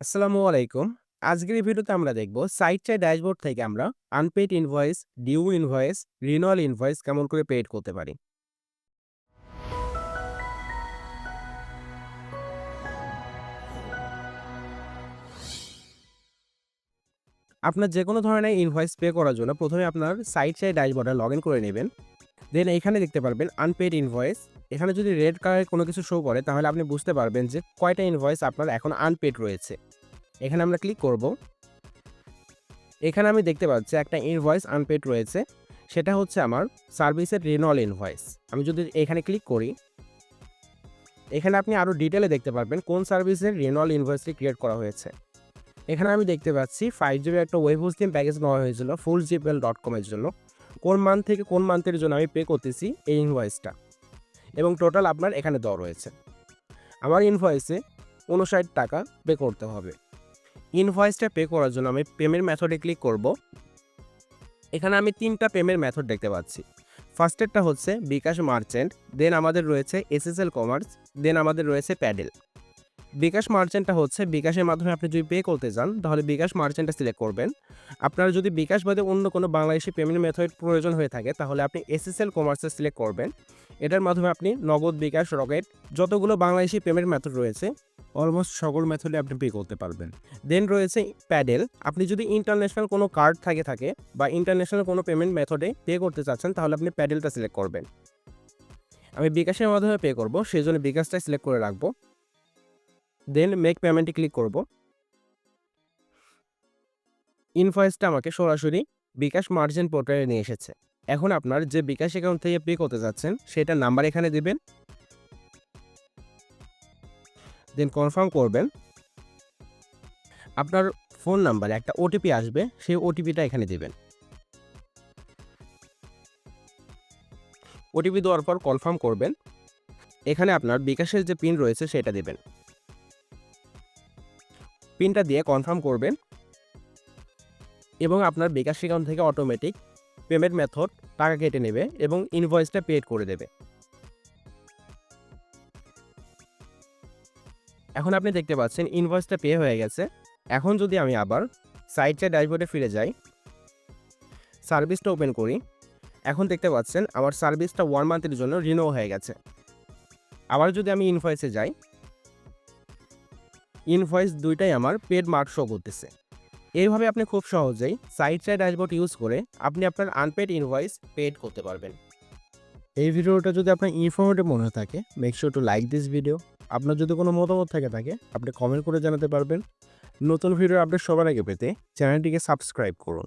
আসসালামু আলাইকুম। আজকের এই ভিডিওতে আমরা দেখব সাইট চার্ট ড্যাশবোর্ড থেকে আমরা unpaid invoice, due invoice, renewal invoice কেমন করে পেইড করতে পারি। আপনার যেকোনো ধরনের ইনভয়েস পে করার জন্য প্রথমে আপনার সাইট চার্ট ড্যাশবোর্ডে লগইন করে নেবেন। দেন এখানে দেখতে পারবেন আনপেইড ইনভয়েস। এখানে যদি রেড কালারের কোনো কিছু শো করে তাহলে আপনি বুঝতে পারবেন যে কয়টা ইনভয়েস আপনার এখন আনপেইড রয়েছে। এখানে আমরা ক্লিক করব। এখানে আমি দেখতে পাচ্ছি একটা ইনভয়েস আনপেইড রয়েছে। সেটা হচ্ছে আমার সার্ভিসের রিনিউয়াল ইনভয়েস। আমি যদি এখানে ক্লিক করি, এখানে আপনি আরও ডিটেলে দেখতে পারবেন কোন সার্ভিসের রিনিউয়াল ইনভয়েসটি ক্রিয়েট করা হয়েছে। এখানে আমি দেখতে পাচ্ছি 5 GB একটা ওয়েব হোস্টিং প্যাকেজ নেওয়া হয়েছিল fullgpl.com এর জন্য। কোন মান্থ থেকে কোন মান্থের জন্য আমি পে করতেছি এই ইনভয়েসটা, এবং টোটাল আপনার এখানে দেওয়া রয়েছে। আমার ইনভয়েসে 59 টাকা পে করতে হবে। ইনভয়েসটা পে করার জন্য আমি পেমেন্ট মেথডে ক্লিক করব। এখানে আমি 3টা পেমেন্ট মেথড দেখতে পাচ্ছি। ফার্স্টেরটা হচ্ছে বিকাশ মার্চেন্ট, দেন আমাদের রয়েছে এসএসএল কমার্স, দেন আমাদের রয়েছে প্যাডেল। বিকাশ মার্চেন্টটা হচ্ছে বিকাশের মাধ্যমে আপনি যদি পে করতে চান তাহলে বিকাশ মার্চেন্টটা সিলেক্ট করবেন। আপনার যদি বিকাশ বাদে অন্য কোনো বাংলাদেশি পেমেন্ট মেথড প্রয়োজন হয়ে থাকে তাহলে আপনি এসএসএল কমার্সে সিলেক্ট করবেন। এটার মাধ্যমে আপনি নগদ, বিকাশ, রকেট যতগুলো বাংলাদেশি পেমেন্ট মেথড রয়েছে অলমোস্ট সকল মেথডে আপনি পে করতে পারবেন। দেন রয়েছে প্যাডেল। আপনি যদি ইন্টারন্যাশনাল কোনো কার্ড থাকে বা ইন্টারন্যাশনাল কোনো পেমেন্ট মেথডে পে করতে চাচ্ছেন তাহলে আপনি প্যাডেলটা সিলেক্ট করবেন। আমি বিকাশের মাধ্যমে পে করব, সেই জন্য বিকাশটাই সিলেক্ট করে রাখবো। দেন মেক পেমেন্টে ক্লিক করব। ইনভয়েসটা আমাকে সরাসরি বিকাশ মার্চেন্ট পোর্টালে নিয়ে এসেছে। এখন আপনার যে বিকাশ অ্যাকাউন্ট থেকে পে করতে যাচ্ছেন সেটার নাম্বার এখানে দিবেন। দেন কনফার্ম করবেন। আপনার ফোন নাম্বারে একটা ওটিপি আসবে, সেই ওটিপিটা এখানে দিবেন। ওটিপি দেওয়ার পর কনফার্ম করবেন। এখানে আপনার বিকাশের যে পিন রয়েছে সেটা দিবেন। পিনটা দিয়ে কনফার্ম করবেন এবং আপনার বিকাশ অ্যাকাউন্ট থেকে অটোমেটিক পেমেন্ট মেথড টাকা কেটে নেবে এবং ইনভয়েসটা পেড করে দেবে। এখন আপনি দেখতে পাচ্ছেন ইনভয়েসটা পে হয়ে গেছে। এখন যদি আমি আবার সাইটে ড্যাশবোর্ডে ফিরে যাই, সার্ভিসটা ওপেন করি, এখন দেখতে পাচ্ছেন আমার সার্ভিসটা 1 মান্থের জন্য রিনিউ হয়ে গেছে। আবার যদি আমি ইনভয়েসে যাই, ইনভয়েস দুইটাই আমার পেড মার্ক শো করতেছে। এইভাবে আপনি খুব সহজেই সাইটে ড্যাশবোর্ড ইউজ করে আপনি আপনার আনপেড ইনভয়েস পেড করতে পারবেন। এই ভিডিওটা যদি আপনার ইনফরমেটিভ মনে হয়ে থাকে, make sure to like this video. আপনার যদি কোনো মতামত থাকে আপনি কমেন্ট করে জানাতে পারবেন। নতুন ভিডিও আপডেট সবার আগে পেতে চ্যানেলটিকে সাবস্ক্রাইব করুন।